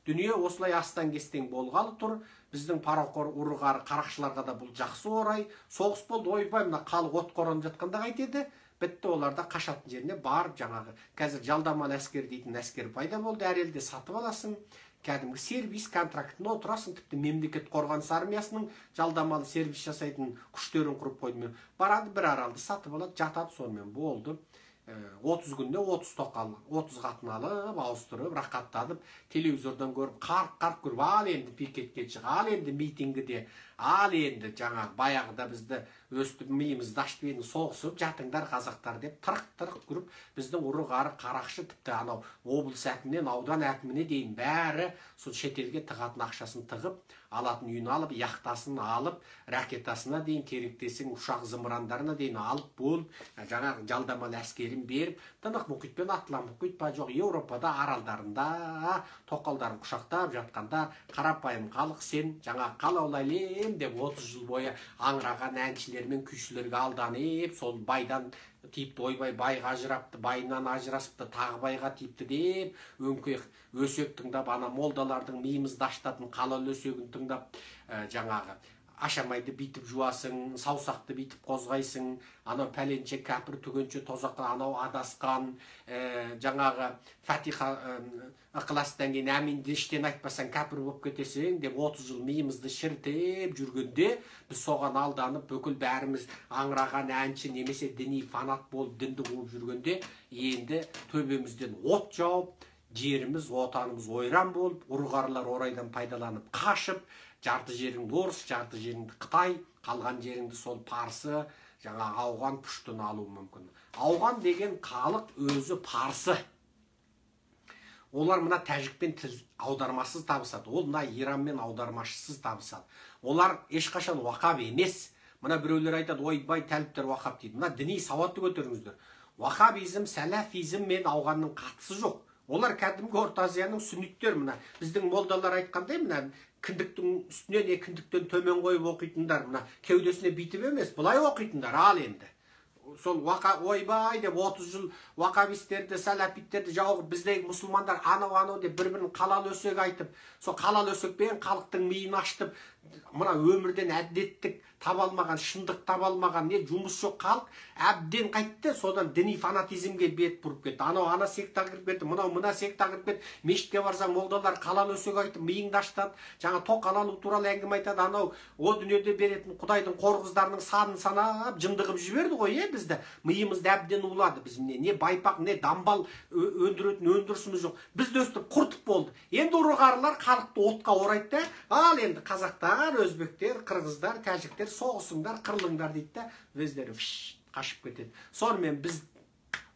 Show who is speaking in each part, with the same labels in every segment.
Speaker 1: Дүние осылай астан кестең болғалы тұр. Біздің парақор ұрығары қарақшыларға да бұл жақсы орай. Соғыс болды, ойбай, мына халық от қоранып жатқанда қайтеді. Бітті, оларда қашатын жеріне барып, жаңағы қазір жалдамалы әскер дейтін әскер пайда болды. Әр елде сатып аласың. Кәдімгі сервис контрактына отырасың, тіпті мемлекет қорғаныс армиясының жалдамалы сервис жасайтын күштерін құрып қойды. Барады, бір аралды сатып алады, жатады, сонымен болды. 30 күнде 30 тоқал, 30 қатын алып, ауыстырып, рақаттадып, телевизордан көріп, қарқ көріп, ал енді пикетке шық, ал енді митингіде, ал енді жаңағы баяғыда бізді өстіп миымызды ашып соғысып жатыңдар қазақтар деп тырық көріп, біздің ұры-қары қарақшы, тіпті анау облыс әкімінен аудан әкіміне дейін бәрі сол шетелге тығатын ақшасын тығып, алатын үйін алып, яхтасын алып, ракетасына дейін, керектесін ұшақ зымырандарына дейін алып болып, жаңағы жалдамалы әскерін беріп, Тынық мұхит пен Атлант мұхит па жоқ, Еуропада аралдарында тоқалдарын құшақтап жатқанда қарапайым халық сен жаңа қалаулайлем деп 30 жыл бойы аңыраған әншілер мен күйшілерге алданып, сол байдан типті, ойбай байға ажырапты, байынан ажырасыпты, тағы байға типті деп, өңкей өсек тыңдап, ана молдалардың миымызды аштатын қалал өсегін тыңдап, жаңағы ашамайды битіп жуасың, саусақты битіп қозғайсың, анау пәленше кәпір түгенше тозаққа анау адасқан, жаңағы фатиха ықыластан кейін әминді іштен айтпасаң кәпір болып кетесің деп 30 жыл миымызды шіртеп жүргенде, біз соған алданып, бүкіл бәріміз аңыраған әнші немесе діни фанат болып дінді қуып жүргенде, енді төбемізден от жауып, жеріміз, отанымыз ойран болып, ұрғарлар орайдан пайдаланып қашып, жарты жеріңді орыс, жарты жеріңді Қытай, қалған жеріңді сол парсы, жаңа ауған пүштін алу мүмкін. Ауған деген халық өзі парсы. Олар мына тәжікпен тіл аудармасыз табысады. Ол мына Иранмен аудармашысыз табысады. Олар ешқашан уақап емес. Мына біреулер айтады, ойбай тәліптер уақап дейді. Мына діни сауатты көтеріңіздер. Уақабизм, сәләфизм мен ауғанның қатысы жоқ. Олар кәдімгі Орта Азияның сүнниттер. Мына біздің молдалар айтқандай, мына кіндіктің үстіне не кіндіктен төмен қойып оқитындар, мына кеудесіне битіп емес, бұлай оқитындар. Ал енді сол ойбай деп 30 жыл уақабистерді, сәләпиттерді жауғып, біздегі мұсылмандар анау деп бір-бірін қалал өсек айтып, сол қалал өсекпен халықтың миын аштып, мына өмірден әділеттік таба алмаған, шындық таба алмаған, не жұмыс жоқ халық әбден қайтты, содан діни фанатизмге бет бұрып кетті. Анау ана сектаға кіріп кетті, мына сектаға кіріп кетті. Мешітке барсаң, молдалар қалал өсек айтып, миыңды аштады, жаңа тоқал алу туралы әңгіме айтады. Анау о дүниеде беретін Құдайдың қор қыздарының санын санап, жындығып жіберді ғой, бізді. Миымызды әбден улады. Біз не байпақ, не дамбал өндіретін өндірісіміз жоқ. Бізді өстіп құртып болды. Енді ұрығарлар халықты отқа орайтты. Ал енді қазақтар, өзбектер, қырғыздар, тәжіктер соғысыңдар, қырылыңдар дейді, өздері қашып кетеді. Сонымен біз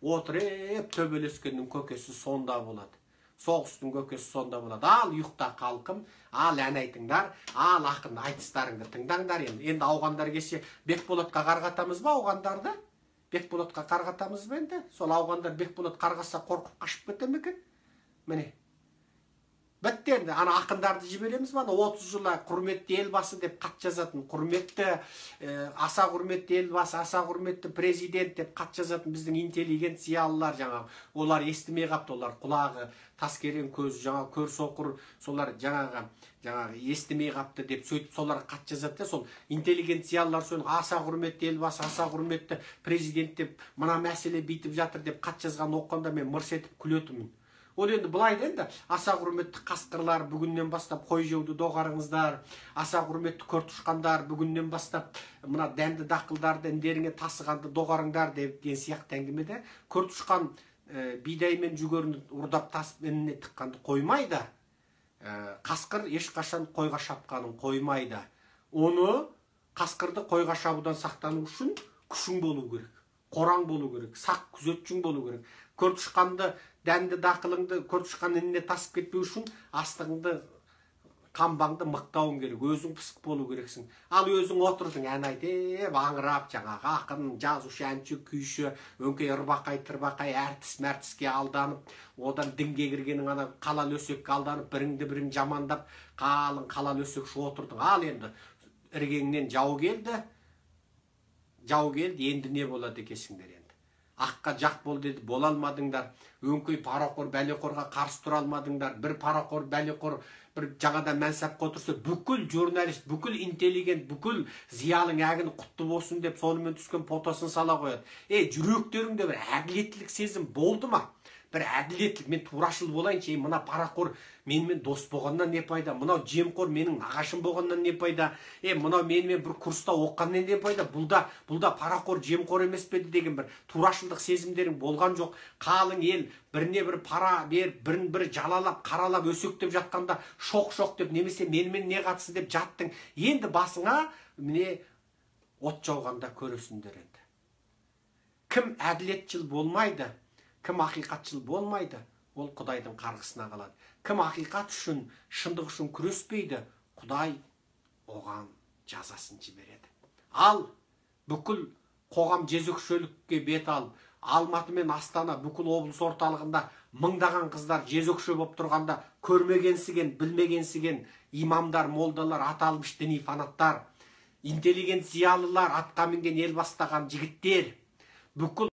Speaker 1: отырып төбелескеннің көкесі сонда болады. Соғыстың көкесі сонда болады. Ал ұйықта қалқым, ал ән айтыңдар, ал ақын айтыстарыңды тыңдаңдар. Енді ауғандар кесе Бекболатқа қарғатамыз ба ауғандарды? Бекболатқа қарғатамыз ба енді? Сол ауғандар Бекболат қарғаса қорқып қашып кетті ме екен? Міне. Бітті енді, ана ақындарды жібереміз ба? 30 жылы құрметті елбасы деп қат жазатын, құрметті, аса құрметті елбасы, аса құрметті президент деп қат жазатын біздің интеллигенциялылар жаңағы. Олар естімей қапты, олар құлағы таскерен көз, жаңағы көр соқыр, солар жаңағы естімей қапты деп сөйтіп солар қат жазады. Сол интеллигенциялылар соның аса құрметті елбасы, аса құрметті президент деп мына мәселе битіп жатыр деп қат жазған оқығанда мен мырс етіп күлетінмін. Ол енді былай енді, аса құрметті қасқырлар бүгіннен бастап қой жеуді доғарыңыздар, аса құрметті көртұшқандар бүгіннен бастап мына дәнді дақылдарды індеріңе тасығанды доғарыңдар деген сияқты әңгімеде көртұшқан бидай мен жүгеріні ұрдап тасып ініне тыққанды қоймайды. Қасқыр ешқашан қойға шапқанын қоймайды. Оны қасқырды қойға шабудан сақтану үшін күшің болу керек, қораң болу керек, сақ күзетшің болу керек. Көртұшқанды дәнді дақылыңды көртұшқан ініне тасып кетпеу үшін астығыңды қамбаңды мықтауың керек, өзің пысық болу керексің. Ал өзің отырдың ән айтып, аңырап, жаңағы ақын, жазушы, әнші, күйші, өңкей ырбақай, тырбақай, әртіске алданып, одан дінге кіргенің ана қалал өсекке алданып, біріңді бірің жамандап, қалың қалал өсекші отырдың. Ал енді іргеңнен жау келді, енді не болады екесіңдер енді. Аққа жақ бол деді, бола алмадыңдар. Өңкей парақор бәлеқорға қарсы тұра алмадыңдар. Bir парақор бәлеқор bir жаңада мәнсапқа отырса, бүкіл журналист, бүкіл интеллигент, бүкіл зиялың әгіні құтты болсын деп сонымен түскен фотосын сала қояды. Жүректеріңде бір әділеттілік сезім болды ма? Bir әділеттілік, мен турашыл болайыншы, мына парақор менімен дос болғаннан не пайда, мынау жемқор менің нағашым болғаннан не пайда, мынау менімен бір курста оққаннан не пайда, бұлда парақор жемқор емес педі деген бір турашылдық сезімдерің болған жоқ. Қалың ел біріне бір пара беріп, бірін жалалап, қаралап, өсектеп жатқанда шоқ деп, немесе менімен не қатысы деп жаттың. Енді басыңа міне от жауғанда көресіңдер енді. Кім әділетшіл болмайды, кім ақиқатшыл болмайды, ол Құдайдың қарғысына қалады. Кім ақиқат үшін, шындық үшін күреспейді, Құдай оған жазасын жібереді. Ал бүкіл қоғам жезөкшелікке бет алып, Алматы мен Астана бүкіл облыс орталығында мыңдаған қыздар жезөкше болып тұрғанда көрмегенсіген, білмегенсіген имамдар, молдалар, аталмыш діни фанаттар, интеллигент зиялылар, атқа мінген ел бастаған жігіттер, бүкіл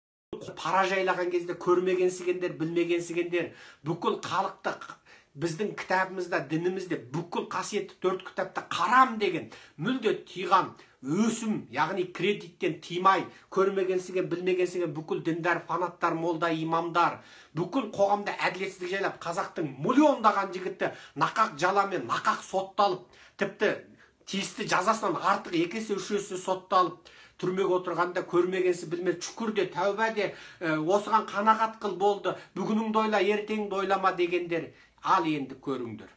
Speaker 1: пара жайлаған кезде көрмегенсігендер, білмегенсігендер, бүкіл халықты біздің кітабымызда, дінімізде бүкіл қасиетті 4 кітапта қарам деген мүлде тиған өсім, яғни кредиттен тимай, көрмегенсіген, білмегенсіген бүкіл діндар, фанаттар, молда, имамдар, бүкіл қоғамда әділетсіздік жайлап, қазақтың миллиондаған жігіті нақақ жаламен, нақақ сотталып, тіпті тиісті жазасынан артық 2 есе 3 есе сотталып, түрмеге отырғанда көрмегенсі білмес, шүкірде, тәубәде, осыған қанағат қыл болды, бүгініңді ойла, ертеңіңді ойлама дегендер. Ал енді көріңдер.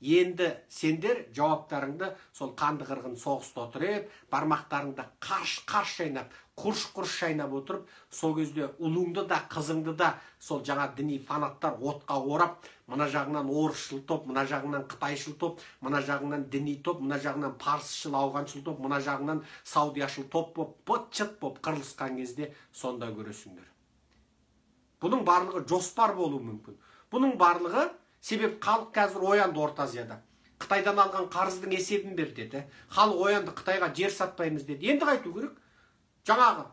Speaker 1: Енді сендер жауаптарыңды сол қанды қырғын соғыста отырып, бармақтарыңды қарш шайнап, құрш шайнап отырып, сол кезде ұлыңды да, қызыңды да сол жаңа діни фанаттар отқа орап, мына жағынан орысшыл топ, мына жағынан қытайшыл топ, мына жағынан діни топ, мына жағынан парсышыл, ауғаншыл топ, мына жағынан саудияшыл топ боп, быт-чыт боп қырылысқан кезде сонда көресіңдер. Бұның барлығы жоспар болуы мүмкін. Бұның барлығы себеп халық қазір оянды Орта Азияда. Қытайдан алған қарыздың есебін бер деді. Халық оянды, Қытайға жер сатпаймыз деді. Енді қайту керек? Жаңағы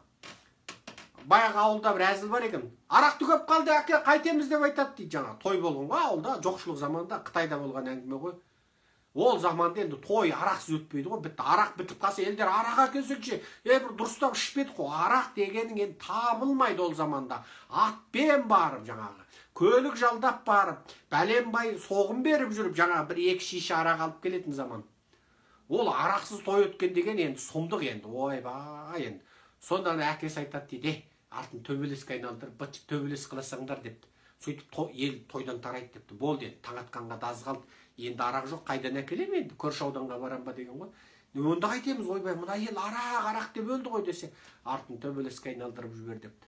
Speaker 1: баяғы ауылда бір әзіл бар екен. Арақты көп қалды, әке қайтеміз деп айтады дейді. Жаңа той болған ғой ауылда, жоқшылық заманда Қытайда болған әңгіме ғой. Ол заманда енді той арақсыз өтпейді ғой. Бітті арақ бітіп қалса, елдер арақ әкелсекші, бір дұрыстап ішпеді ғой. Арақ дегенің енді табылмайды ол заманда. Атпен барып жаңағы көлік жалдап барып, бәленбай соғым беріп жүріп, жаңа 1-2 шише арақ алып келетін заман. Ол арақсыз той өткен деген енді сұмдық енді, ойбай енді. Сонда әкесі айтады дейді, артын төбелеске айналдырып, бытчып төбелес қыласаңдар депті. Сөйтіп ел тойдан тарайды депті. Болды енді, таң атқанға да аз қалды. Енді арақ жоқ, қайдан әкелем енді, көрші ауданға барам ба деген ғой. Онда қайтеміз, ойбай, мына ел арақ деп өлді ғой десе, артын төбелеске айналдырып жібер депті.